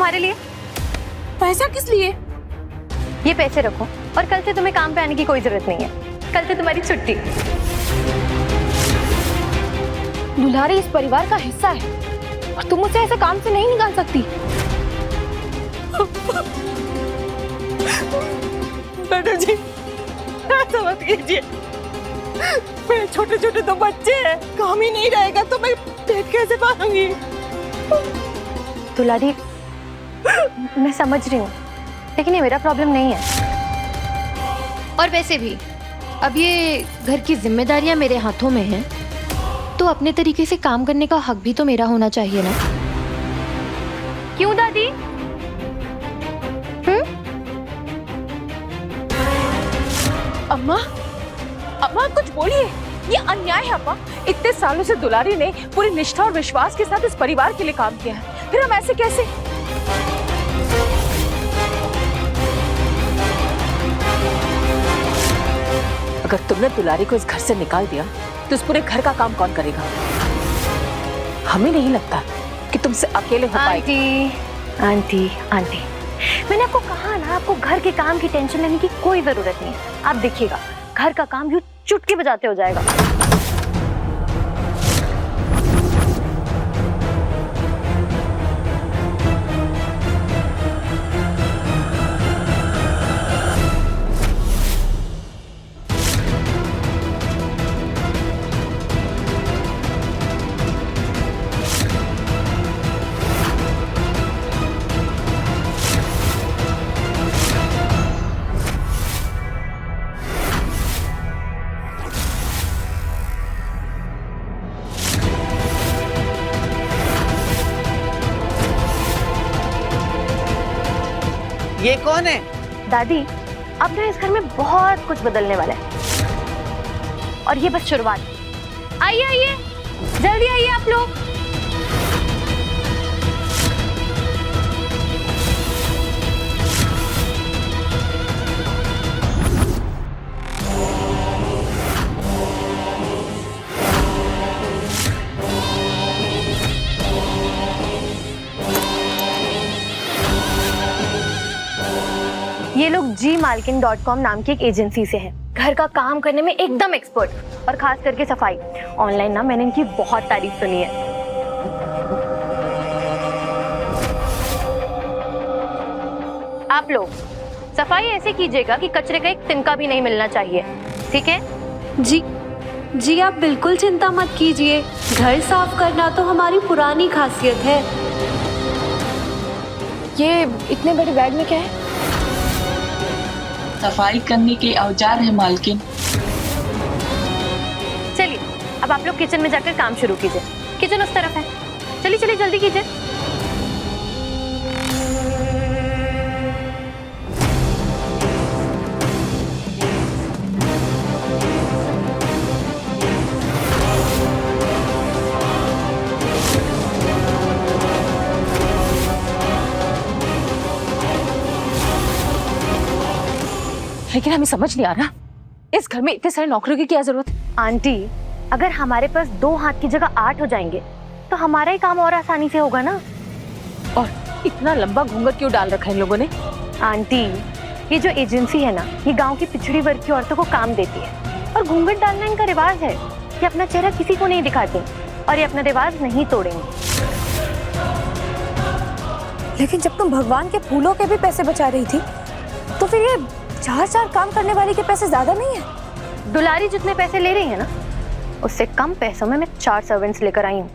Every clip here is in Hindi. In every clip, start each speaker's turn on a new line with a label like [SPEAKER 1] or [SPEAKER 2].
[SPEAKER 1] तुम्हारे लिए।
[SPEAKER 2] पैसा किस लिए?
[SPEAKER 1] ये पैसे रखो और कल से तुम्हें काम पे आने की कोई जरूरत नहीं है। कल से तुम्हारी छुट्टी।
[SPEAKER 2] दुलारी इस परिवार का हिस्सा है और तुम उसे ऐसे काम से नहीं निकाल सकती।
[SPEAKER 3] मैडम जी ऐसा मत कीजिए, मेरे छोटे छोटे दो बच्चे हैं, काम ही नहीं रहेगा तो मैं पेट कैसे पालूंगी?
[SPEAKER 1] दुलारी मैं समझ रही हूँ, लेकिन ये मेरा प्रॉब्लम नहीं है। और वैसे भी अब ये घर की जिम्मेदारियां मेरे हाथों में हैं, तो अपने तरीके से काम करने का हक भी तो मेरा होना चाहिए ना। क्यों दादी?
[SPEAKER 3] अम्मा, अम्मा कुछ बोलिए, ये अन्याय है अम्मा। इतने सालों से दुलारी ने पूरी निष्ठा और विश्वास के साथ इस परिवार के लिए काम किया है, फिर हम ऐसे कैसे? अगर तुमने दुलारी को इस घर से निकाल दिया तो इस पूरे घर का काम कौन करेगा? हमें नहीं लगता कि तुमसे अकेले हो पाएगी।
[SPEAKER 1] आंटी आंटी आंटी, मैंने आपको कहा ना, आपको घर के काम की टेंशन लेने की कोई जरूरत नहीं है। आप देखिएगा घर का काम यूं चुटकी बजाते हो जाएगा।
[SPEAKER 4] ये कौन है?
[SPEAKER 1] दादी अब ना इस घर में बहुत कुछ बदलने वाला है और ये बस शुरुआत। आइए आइए, जल्दी आइए आप लोग। ये लोग gmalkin.com नाम की एक एजेंसी से हैं। घर का काम करने में एकदम एक्सपर्ट और खास करके सफाई। ऑनलाइन ना मैंने इनकी बहुत तारीफ सुनी है। आप लोग सफाई ऐसे कीजिएगा कि कचरे का एक तिनका भी नहीं मिलना चाहिए, ठीक है?
[SPEAKER 5] जी आप बिल्कुल चिंता मत कीजिए, घर साफ करना तो हमारी पुरानी खासियत है।
[SPEAKER 2] ये इतने बड़े बैग में क्या है?
[SPEAKER 6] सफाई करने के औजार है मालकिन।
[SPEAKER 1] चलिए अब आप लोग किचन में जाकर काम शुरू कीजिए। किचन उस तरफ है, चलिए चलिए जल्दी कीजिए।
[SPEAKER 3] लेकिन हमें समझ नहीं आ रहा इस घर में इतने सारे नौकरियों की क्या जरूरत है?
[SPEAKER 1] आंटी अगर हमारे पास 2 हाथ की जगह 8 हो जाएंगे तो हमारा ही काम और आसानी से होगा ना।
[SPEAKER 3] और इतना लंबा घूंघट क्यों डाल रखा है इन लोगों ने?
[SPEAKER 1] आंटी ये जो एजेंसी है ना, ये गांव की पिछड़ी वर्ग की औरतों को काम देती है और घूंघट डालना इनका रिवाज है। ये अपना चेहरा किसी को नहीं दिखाते और ये अपना रिवाज नहीं तोड़ेंगे।
[SPEAKER 2] लेकिन जब तुम भगवान के फूलों के भी पैसे बचा रही थी तो फिर ये 4 काम करने वाले के पैसे ज्यादा नहीं है?
[SPEAKER 1] दुलारी जितने पैसे ले रही है ना, उससे कम पैसों में मैं 4 सर्वेंट्स लेकर आई हूँ।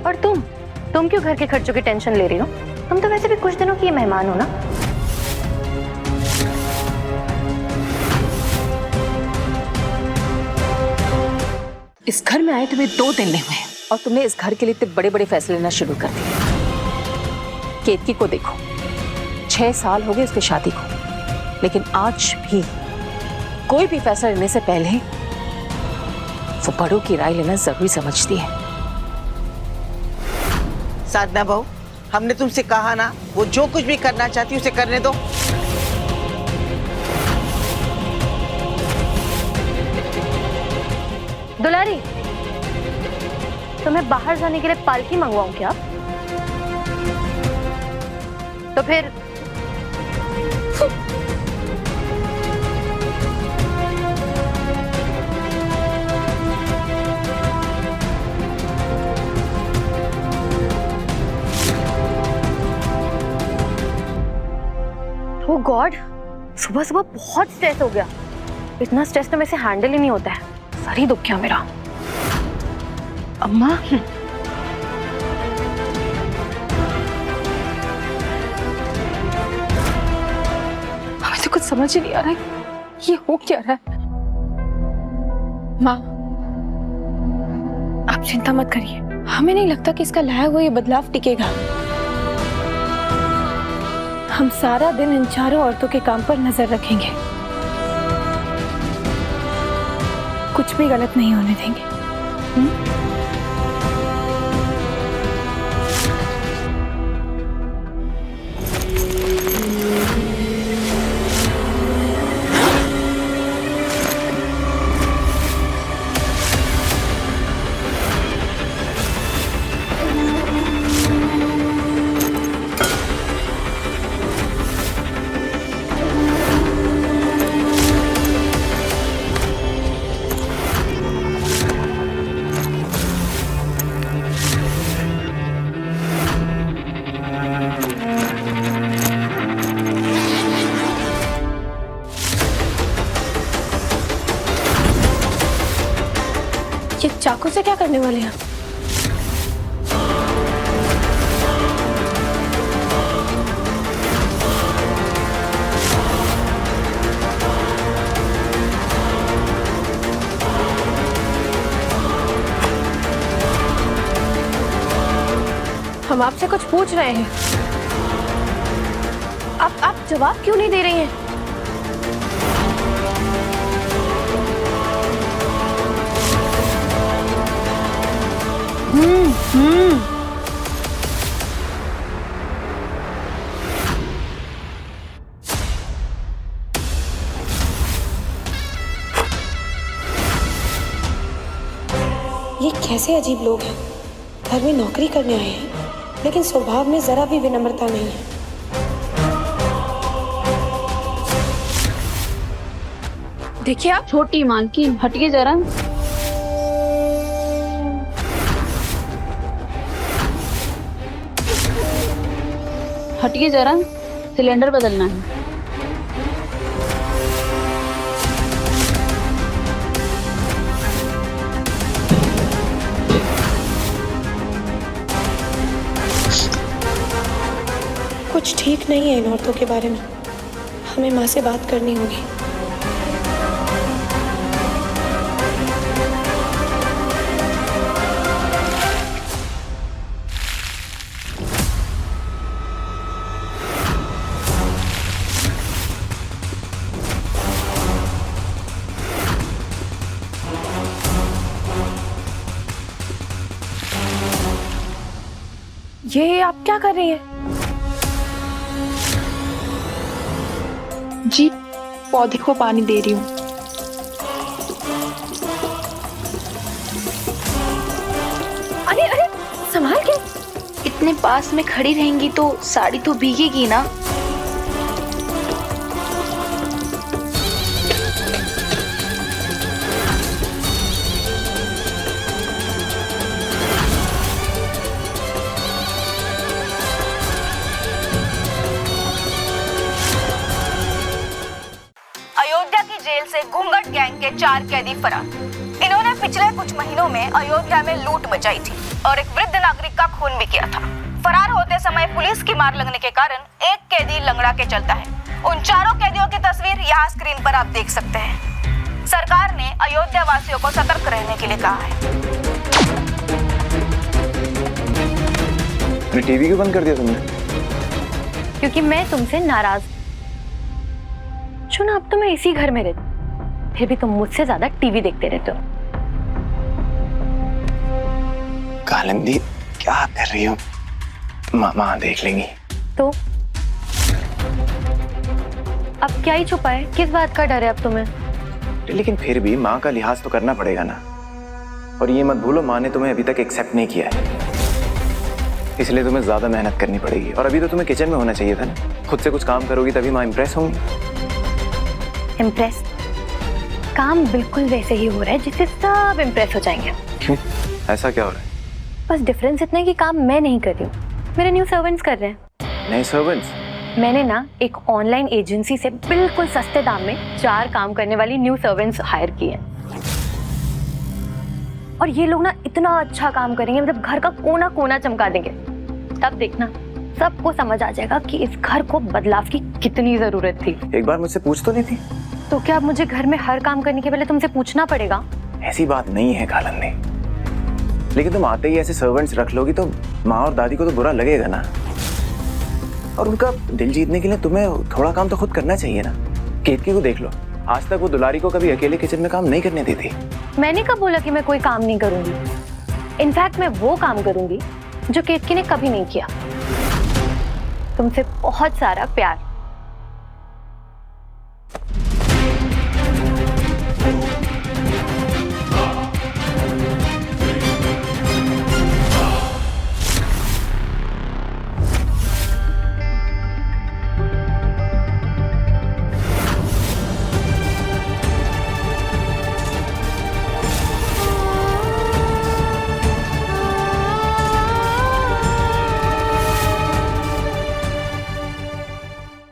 [SPEAKER 1] और तुम क्यों घर के खर्चों की टेंशन ले रही हो? तुम तो वैसे भी कुछ दिनों की मेहमान हो ना।
[SPEAKER 3] इस घर में आए तुम्हें 2 दिन नहीं हुए और तुमने इस घर के लिए इतने बड़े बड़े फैसले लेना शुरू कर दिए। केतकी को देखो, 6 साल हो गए उसकी शादी को, लेकिन आज भी कोई भी फैसला लेने से पहले वो बड़ों की राय लेना जरूरी समझती है।
[SPEAKER 4] साधना बहू, हमने तुमसे कहा ना, वो जो कुछ भी करना चाहती उसे करने दो।
[SPEAKER 1] दुलारी तो मैं बाहर जाने के लिए पालकी मंगवाऊं क्या? तो फिर ओ गॉड, सुबह सुबह बहुत स्ट्रेस हो गया। इतना स्ट्रेस तो मेरे से हैंडल ही नहीं होता है। सर ही दुख गया मेरा।
[SPEAKER 3] अम्मा, हमें तो कुछ समझ ही नहीं आ रहा है ये हो क्या रहा है।
[SPEAKER 2] माँ, आप चिंता मत करिए, हमें नहीं लगता कि इसका लाया हुआ ये बदलाव टिकेगा। हम सारा दिन इन चारों औरतों के काम पर नजर रखेंगे, कुछ भी गलत नहीं होने देंगे। ये चाकू से क्या करने वाले हैं? हम आपसे कुछ पूछ रहे हैं, आप जवाब क्यों नहीं दे रही हैं? ये कैसे अजीब लोग हैं, घर में नौकरी करने आए हैं लेकिन स्वभाव में जरा भी विनम्रता नहीं है। देखिए आप,
[SPEAKER 6] छोटी मालकिन हटिए जरा। हटिए जरा, सिलेंडर बदलना है।
[SPEAKER 2] कुछ ठीक नहीं है इन औरतों के बारे में, हमें माँ से बात करनी होगी। ये आप क्या कर रही हैं?
[SPEAKER 6] जी, पौधे को पानी दे रही हूँ।
[SPEAKER 2] अरे अरे, संभाल के।
[SPEAKER 7] इतने पास में खड़ी रहेंगी तो साड़ी तो भीगेगी ना।
[SPEAKER 8] अयोध्या की जेल से घूंघट गैंग के 4 कैदी फरार। इन्होंने पिछले कुछ महीनों में अयोध्या में लूट मचाई थी और एक वृद्ध नागरिक का खून भी किया था। फरार होते समय पुलिस की मार लगने के कारण एक कैदी लंगड़ा के चलता है। उन चारों कैदियों की तस्वीर यहाँ स्क्रीन पर आप देख सकते हैं। सरकार ने अयोध्या वासियों को सतर्क रहने के लिए कहा है।
[SPEAKER 9] टीवी क्यों बंद कर दिया तुमने?
[SPEAKER 1] क्योंकि मैं तुमसे नाराज। सुना, अब तो मैं इसी घर में रहती, फिर भी तुम मुझसे ज्यादा टीवी देखते रहते हो।
[SPEAKER 9] कालिंदी, क्या कर रही हो? मामा देख लेंगी।
[SPEAKER 1] तो अब क्या ही छुपा है? किस बात का डर है अब तुम्हें?
[SPEAKER 9] लेकिन फिर भी माँ का लिहाज तो करना पड़ेगा ना। और ये मत भूलो माँ ने तुम्हें अभी तक एक्सेप्ट नहीं किया है, इसलिए तुम्हें ज्यादा मेहनत करनी पड़ेगी। और अभी तो तुम्हें किचन में होना चाहिए था ना, खुद से कुछ काम करोगी तभी माँ इम्प्रेस होंगी।
[SPEAKER 1] इम्प्रेस? काम बिल्कुल वैसे ही हो रहा है जिससे सब इम्प्रेस हो जाएंगे।
[SPEAKER 9] क्यों, ऐसा क्या हो रहा है?
[SPEAKER 1] बस डिफरेंस इतना है कि काम मैं नहीं कर रही हूँ, मेरे न्यू सर्वेंट्स कर रहे हैं।
[SPEAKER 9] नए सर्वेंट्स?
[SPEAKER 1] मैंने ना एक ऑनलाइन एजेंसी से बिल्कुल सस्ते दाम में 4 काम करने वाली न्यू सर्वेंट्स हायर किए हैं। और ये लोग ना इतना अच्छा काम करेंगे, मतलब घर का कोना कोना चमका देंगे। तब देखना सबको समझ आ जाएगा कि इस घर को बदलाव की कितनी जरूरत थी।
[SPEAKER 9] एक बार मुझसे पूछ तो नहीं थी?
[SPEAKER 1] तो क्या अब मुझे घर में हर काम करने के पहले तुमसे पूछना पड़ेगा?
[SPEAKER 9] ऐसी बात नहीं है कालिंदी, लेकिन तुम आते ही ऐसे सर्वेंट्स रख लोगी तो माँ और दादी को तो बुरा लगेगा ना। और उनका दिल जीतने के लिए तुम्हें थोड़ा काम तो खुद करना चाहिए ना। केतकी को देख लो, आज तक वो दुलारी को कभी अकेले किचन में काम नहीं करने देती।
[SPEAKER 1] मैंने कब बोला कि मैं कोई काम नहीं करूंगी? इनफैक्ट मैं वो काम करूंगी जो केतकी ने कभी नहीं किया। तुमसे बहुत सारा प्यार।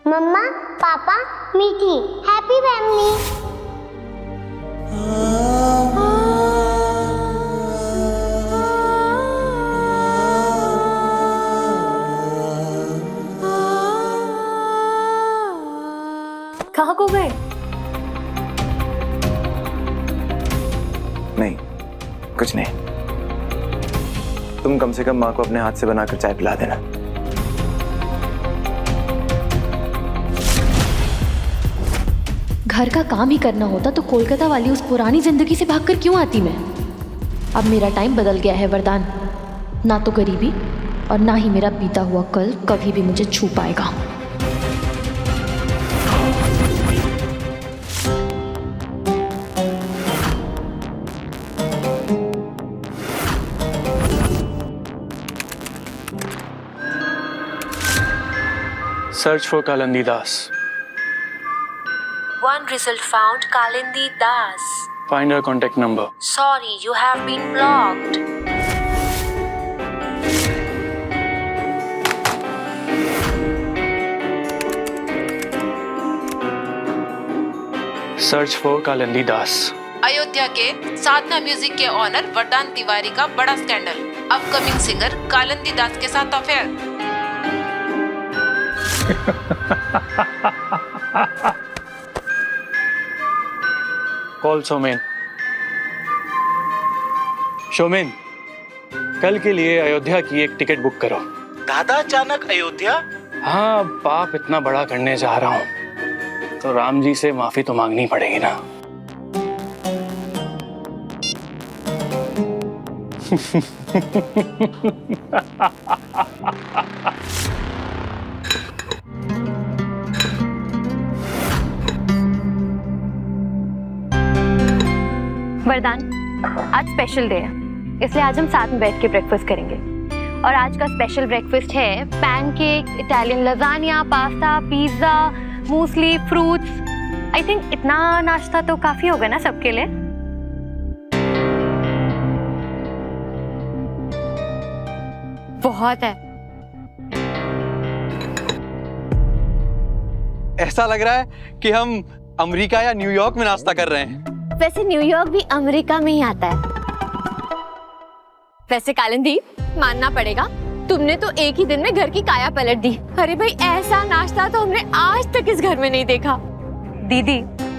[SPEAKER 10] मम्मा, पापा, मीठी, हैप्पी फैमिली।
[SPEAKER 2] कहाँ को गए?
[SPEAKER 9] नहीं, कुछ नहीं। तुम कम से कम माँ को अपने हाथ से बनाकर चाय पिला देना।
[SPEAKER 1] घर का काम ही करना होता तो कोलकाता वाली उस पुरानी जिंदगी से भागकर क्यों आती मैं? अब मेरा टाइम बदल गया है वरदान। ना तो गरीबी और ना ही मेरा बीता हुआ कल कभी भी मुझे छू पाएगा।
[SPEAKER 11] Search for Kalindi Das.
[SPEAKER 5] One result found, Kalindi Das.
[SPEAKER 11] Find her contact number.
[SPEAKER 5] Sorry, you have been blocked.
[SPEAKER 11] Search for Kalindi Das.
[SPEAKER 3] Ayodhya के साधना म्यूजिक के ऑनर वरदान तिवारी का बड़ा स्कैंडल। अपकमिंग सिंगर कालिंदी दास के साथ अफेयर।
[SPEAKER 11] कॉल सोमेन। सोमेन, कल के लिए अयोध्या की एक टिकट बुक करो।
[SPEAKER 4] दादा अचानक अयोध्या?
[SPEAKER 11] हाँ, पाप इतना बड़ा करने जा रहा हूँ तो राम जी से माफी तो मांगनी पड़ेगी ना।
[SPEAKER 1] वरदान, आज स्पेशल डे है, इसलिए आज हम साथ में बैठ के ब्रेकफास्ट करेंगे। और आज का स्पेशल ब्रेकफास्ट है pancake, Italian lasagne, pasta, pizza, muesli, fruits. I think इतना नाश्ता तो काफी होगा ना सबके लिए। बहुत है।
[SPEAKER 12] ऐसा लग रहा है कि हम अमेरिका या न्यूयॉर्क में नाश्ता कर रहे हैं।
[SPEAKER 1] वैसे न्यूयॉर्क भी अमेरिका में ही आता है। वैसे कालिंदी, मानना पड़ेगा तुमने तो एक ही दिन में घर की काया पलट दी। अरे भाई, ऐसा नाश्ता तो हमने आज तक इस घर में नहीं देखा। दीदी,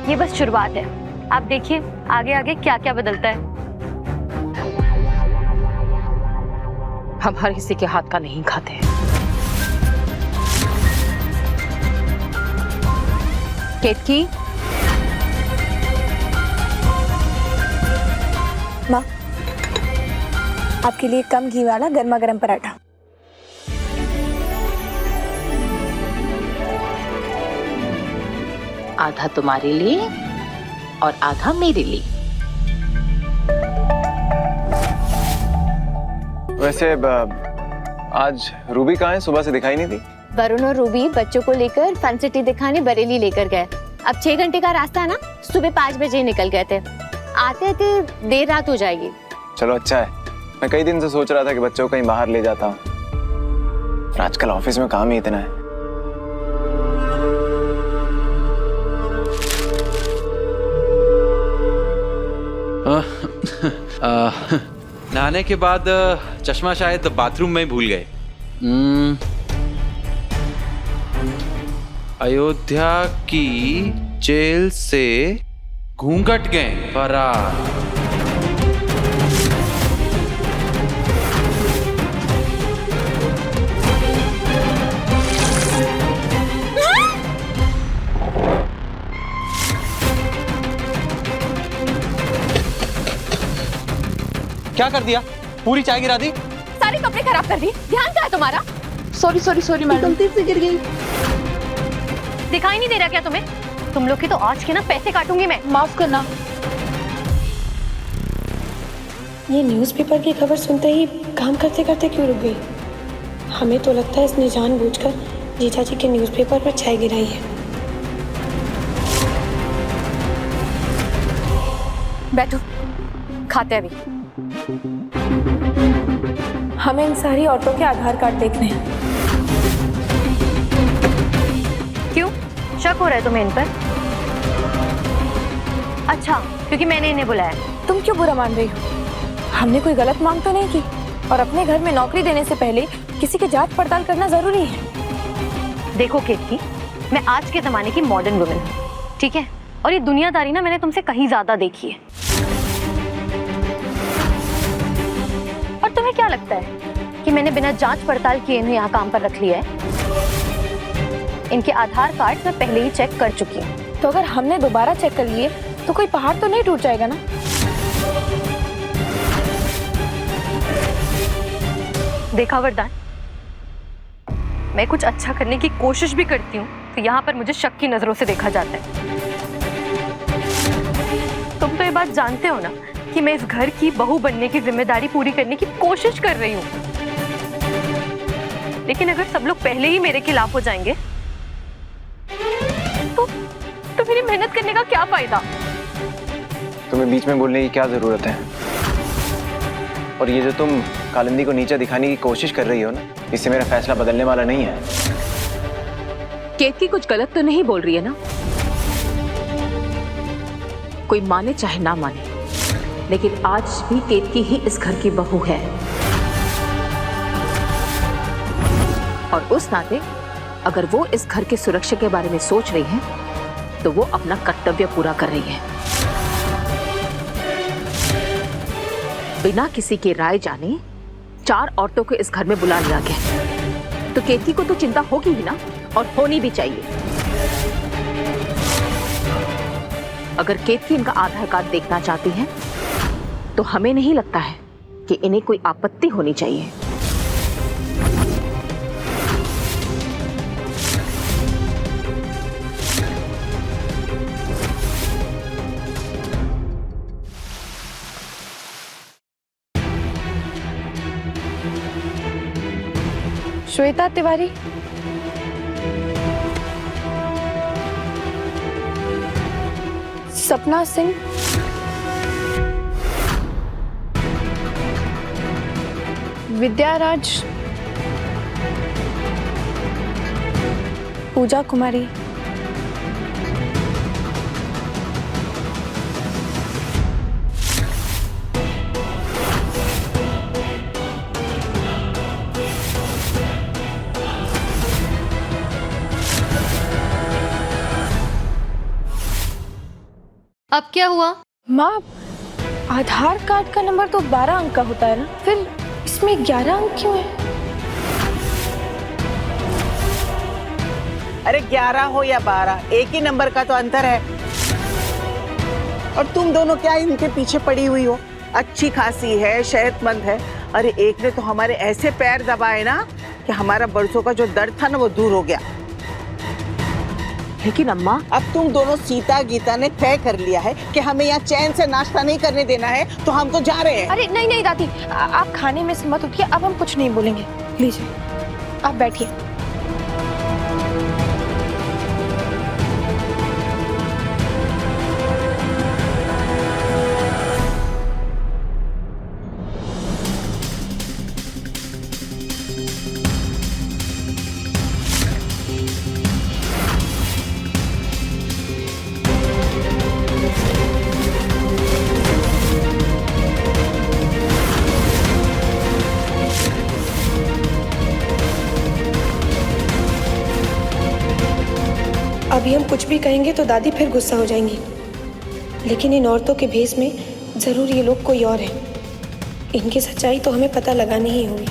[SPEAKER 1] ये बस शुरुआत है, आप देखिए आगे आगे क्या क्या बदलता है।
[SPEAKER 3] हम हर किसी के हाथ का नहीं खाते। केतकी,
[SPEAKER 2] माँ, आपके लिए कम घी वाला गर्मा गर्म पराठा।
[SPEAKER 3] आधा तुम्हारे लिए और आधा मेरे लिए।
[SPEAKER 9] वैसे आज रूबी कहाँ है? सुबह से दिखाई नहीं दी।
[SPEAKER 1] वरुण और रूबी बच्चों को लेकर फन सिटी दिखाने बरेली लेकर गए। अब 6 घंटे का रास्ता है ना, सुबह 5 बजे निकल गए थे। आते आते देर रात हो जाएगी।
[SPEAKER 9] चलो अच्छा है, मैं कई दिन से सोच रहा था कि बच्चों को कहीं बाहर ले जाता हूँ, पर आजकल ऑफिस में काम ही इतना है।
[SPEAKER 12] नहाने के बाद चश्मा शायद बाथरूम में भूल गए। अयोध्या की जेल से घूंघट गैंग फरार। क्या कर दिया? पूरी चाय गिरा दी,
[SPEAKER 1] सारे कपड़े खराब कर दिए। ध्यान क्या है तुम्हारा?
[SPEAKER 6] सॉरी सॉरी सॉरी मैडम, गलती से गिर गई।
[SPEAKER 1] दिखाई नहीं दे रहा क्या तुम्हें? तुम लोग की तो आज के ना पैसे काटूंगी मैं।
[SPEAKER 6] माफ करना।
[SPEAKER 2] ये न्यूज़पेपर की खबर सुनते ही काम करते करते क्यों रुक गई? हमें तो लगता है इसने जानबूझकर जीजा जी के न्यूज़पेपर पर चाय गिराई है।
[SPEAKER 1] बैठो, खाते अभी।
[SPEAKER 2] हमें इन सारी औरतों के आधार कार्ड देखने हैं।
[SPEAKER 1] क्यों, शक हो रहा है तुम्हें इन पर? अच्छा, क्योंकि मैंने इन्हें बुलाया।
[SPEAKER 2] तुम क्यों बुरा मान रही हो? हमने कोई गलत मांग तो नहीं की, और अपने घर में नौकरी देने से पहले किसी की जांच पड़ताल करना जरूरी है।
[SPEAKER 1] देखो केतकी, मैं आज के जमाने की मॉडर्न वुमेन हूँ, ठीक है? और ये दुनियादारी ना मैंने तुमसे कहीं ज्यादा देखी है। और तुम्हें क्या लगता है कि मैंने बिना जांच पड़ताल किए इन्हें यहाँ काम पर रख लिया है? इनके आधार कार्ड मैं पहले ही चेक कर चुकी हूँ।
[SPEAKER 2] तो अगर हमने दोबारा चेक कर लिए तो कोई पहाड़ तो नहीं टूट जाएगा ना?
[SPEAKER 1] देखा वरदान, मैं कुछ अच्छा करने की कोशिश भी करती हूँ तो यहाँ पर मुझे शक की नजरों से देखा जाता है। तुम तो ये बात जानते हो ना कि मैं इस घर की बहू बनने की जिम्मेदारी पूरी करने की कोशिश कर रही हूँ, लेकिन अगर सब लोग पहले ही मेरे खिलाफ हो जाएंगे तो मेरी मेहनत करने का क्या फायदा?
[SPEAKER 9] तुम्हें बीच में बोलने की क्या जरूरत है? और ये जो तुम कालिंदी को नीचा दिखाने की कोशिश कर रही हो ना, इससे मेरा फैसला बदलने वाला नहीं है।
[SPEAKER 3] केतकी कुछ गलत तो नहीं बोल रही है ना? कोई माने चाहे ना माने, लेकिन आज भी केतकी ही इस घर की बहू है, और उस नाते अगर वो इस घर की सुरक्षा के बारे में सोच रही है तो वो अपना कर्तव्य पूरा कर रही है। बिना किसी की राय जाने 4 औरतों को इस घर में बुला लिया गया, तो केतकी को तो चिंता होगी ही ना, और होनी भी चाहिए। अगर केतकी इनका आधार कार्ड देखना चाहती है तो हमें नहीं लगता है कि इन्हें कोई आपत्ति होनी चाहिए।
[SPEAKER 2] श्वेता तिवारी, सपना सिंह, विद्याराज, पूजा कुमारी,
[SPEAKER 1] अब क्या हुआ?
[SPEAKER 2] माँ, आधार कार्ड का नंबर तो 12 अंक का होता है ना, फिर इसमें 11 अंक क्यों है?
[SPEAKER 4] अरे 11 हो या 12, एक ही नंबर का तो अंतर है। और तुम दोनों क्या इनके पीछे पड़ी हुई हो? अच्छी खासी है, सेहतमंद है। अरे एक ने तो हमारे ऐसे पैर दबाए ना कि हमारा बरसों का जो दर्द था ना वो दूर हो गया।
[SPEAKER 6] लेकिन अम्मा,
[SPEAKER 4] अब तुम दोनों सीता गीता ने तय कर लिया है कि हमें यहाँ चैन से नाश्ता नहीं करने देना है, तो हम तो जा रहे हैं।
[SPEAKER 2] अरे नहीं नहीं दादी, आप खाने में से मत उठिए, अब हम कुछ नहीं बोलेंगे। लीजिए आप बैठिए। अभी हम कुछ भी कहेंगे तो दादी फिर गुस्सा हो जाएंगी, लेकिन इन औरतों के भेष में जरूर ये लोग कोई और हैं। इनकी सच्चाई तो हमें पता लगानी ही होगी।